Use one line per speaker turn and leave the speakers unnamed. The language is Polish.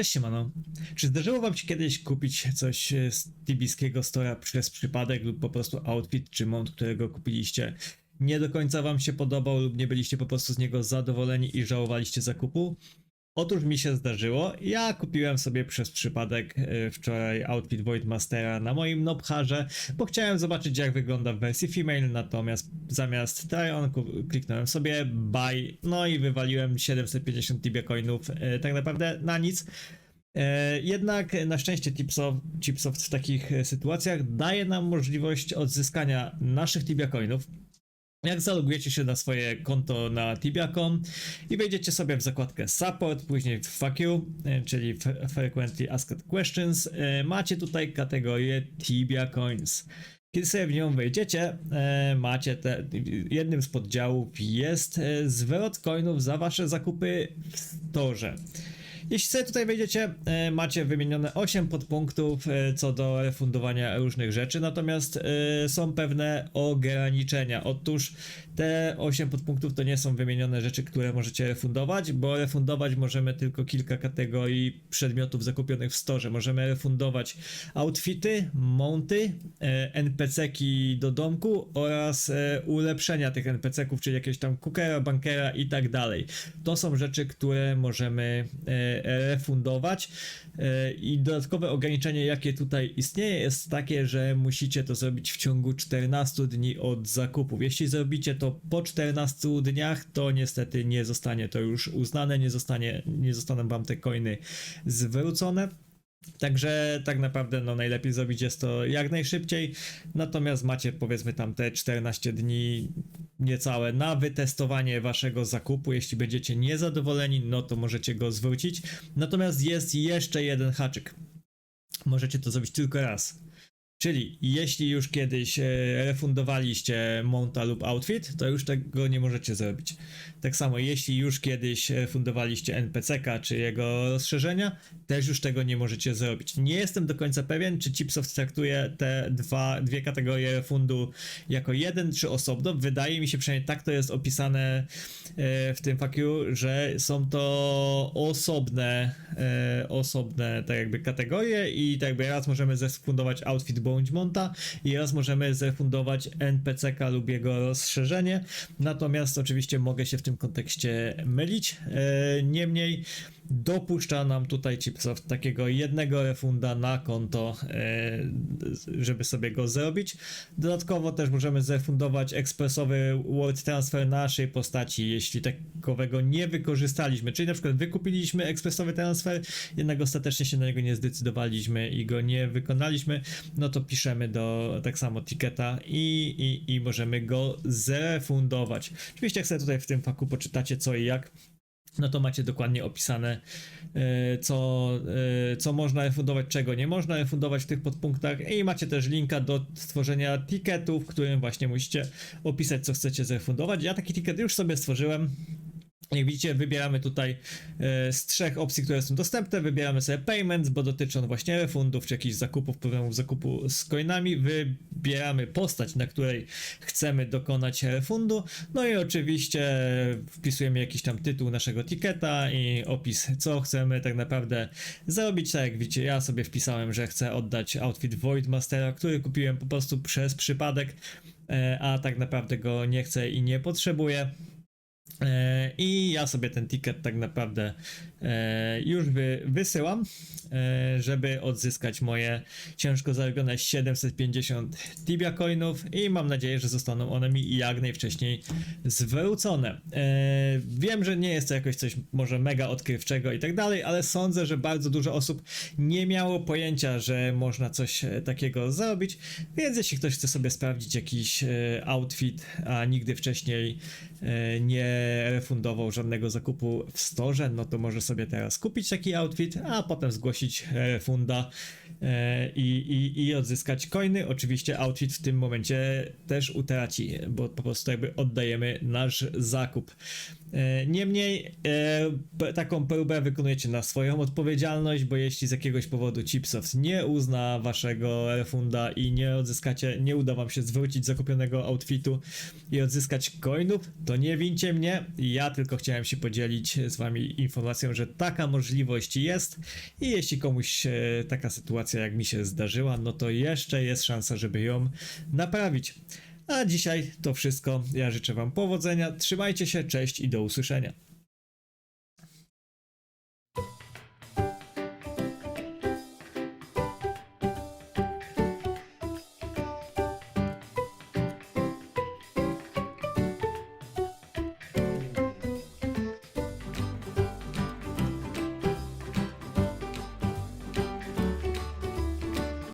Cześć siemano. Czy zdarzyło wam się kiedyś kupić coś z tibijskiego stora przez przypadek lub po prostu outfit czy mount, którego kupiliście nie do końca wam się podobał lub nie byliście po prostu z niego zadowoleni i żałowaliście zakupu? Otóż mi się zdarzyło. Ja kupiłem sobie przez przypadek wczoraj outfit Voidmastera na moim Nobharze, bo chciałem zobaczyć jak wygląda w wersji female, natomiast zamiast try on kliknąłem sobie buy, no i wywaliłem 750 Tibia coinów tak naprawdę na nic. Jednak na szczęście Chipsoft w takich sytuacjach daje nam możliwość odzyskania naszych Tibia coinów. Jak zalogujecie się na swoje konto na tibia.com i wejdziecie sobie w zakładkę support, później w FAQ, czyli Frequently Asked Questions, macie tutaj kategorię Tibia Coins. Kiedy sobie w nią wejdziecie, macie jednym z poddziałów jest zwrot coinów za wasze zakupy w storze. Jeśli sobie tutaj wejdziecie, macie wymienione 8 podpunktów co do refundowania różnych rzeczy, natomiast są pewne ograniczenia. Otóż te 8 podpunktów to nie są wymienione rzeczy, które możecie refundować, bo refundować możemy tylko kilka kategorii przedmiotów zakupionych w storze. Możemy refundować outfity, mounty, NPC-ki do domku oraz ulepszenia tych NPC-ków, czyli jakiegoś tam cookera, bankera i tak dalej. To są rzeczy, które możemy refundować i dodatkowe ograniczenie jakie tutaj istnieje jest takie, że musicie to zrobić w ciągu 14 dni od zakupów. Jeśli zrobicie to po 14 dniach, to niestety nie zostanie to już uznane, nie zostaną wam te coiny zwrócone. Także tak naprawdę no najlepiej zrobić jest to jak najszybciej, natomiast macie powiedzmy tam te 14 dni niecałe na wytestowanie waszego zakupu. Jeśli będziecie niezadowoleni, no to możecie go zwrócić. Natomiast jest jeszcze jeden haczyk. Możecie to zrobić tylko raz. Czyli jeśli już kiedyś refundowaliście mounta lub outfit, to już tego nie możecie zrobić. Tak samo jeśli już kiedyś refundowaliście NPC-ka czy jego rozszerzenia, też już tego nie możecie zrobić. Nie jestem do końca pewien, czy Chipsoft traktuje te dwie kategorie refundu jako jeden czy osobno. Wydaje mi się, przynajmniej tak to jest opisane w tym FAQ, że są to osobne tak jakby kategorie i tak jakby raz możemy zrefundować outfit bądź monta i raz możemy zrefundować NPC-ka lub jego rozszerzenie. Natomiast oczywiście mogę się w tym kontekście mylić. Niemniej dopuszcza nam tutaj Chipsoft takiego jednego refunda na konto, żeby sobie go zrobić. Dodatkowo też możemy zrefundować ekspresowy World Transfer naszej postaci, jeśli takowego nie wykorzystaliśmy. Czyli na przykład wykupiliśmy ekspresowy transfer, jednak ostatecznie się na niego nie zdecydowaliśmy i go nie wykonaliśmy, no to piszemy do tak samo ticketa i możemy go zrefundować. Oczywiście jak sobie tutaj w tym faku poczytacie co i jak, no to macie dokładnie opisane co można refundować, czego nie można refundować w tych podpunktach i macie też linka do stworzenia ticketu, w którym właśnie musicie opisać co chcecie zrefundować. Ja taki ticket już sobie stworzyłem. Jak widzicie, wybieramy tutaj z 3 opcji, które są dostępne, wybieramy sobie payments, bo dotyczy on właśnie refundów czy jakichś zakupów, programów zakupu z coinami, wybieramy postać, na której chcemy dokonać refundu, no i oczywiście wpisujemy jakiś tam tytuł naszego ticketa i opis, co chcemy tak naprawdę zrobić. Tak jak widzicie, ja sobie wpisałem, że chcę oddać outfit Voidmastera, który kupiłem po prostu przez przypadek, a tak naprawdę go nie chcę i nie potrzebuję. I ja sobie ten ticket tak naprawdę już wysyłam, żeby odzyskać moje ciężko zarobione 750 Tibia coinów i mam nadzieję, że zostaną one mi jak najwcześniej zwrócone. Wiem, że nie jest to jakoś coś może mega odkrywczego i tak dalej, ale sądzę, że bardzo dużo osób nie miało pojęcia, że można coś takiego zrobić, więc jeśli ktoś chce sobie sprawdzić jakiś outfit, a nigdy wcześniej nie refundował żadnego zakupu w storze, no to może sobie teraz kupić taki outfit, a potem zgłosić refunda i odzyskać coiny. Oczywiście outfit w tym momencie też utraci, bo po prostu jakby oddajemy nasz zakup. Niemniej taką próbę wykonujecie na swoją odpowiedzialność, bo jeśli z jakiegoś powodu Chipsoft nie uzna waszego refunda i nie uda wam się zwrócić zakupionego outfitu i odzyskać coinów, to nie wincie mnie. Ja tylko chciałem się podzielić z wami informacją, że taka możliwość jest i jeśli komuś taka sytuacja jak mi się zdarzyła, no to jeszcze jest szansa, żeby ją naprawić. A dzisiaj to wszystko. Ja życzę wam powodzenia, trzymajcie się, cześć i do usłyszenia.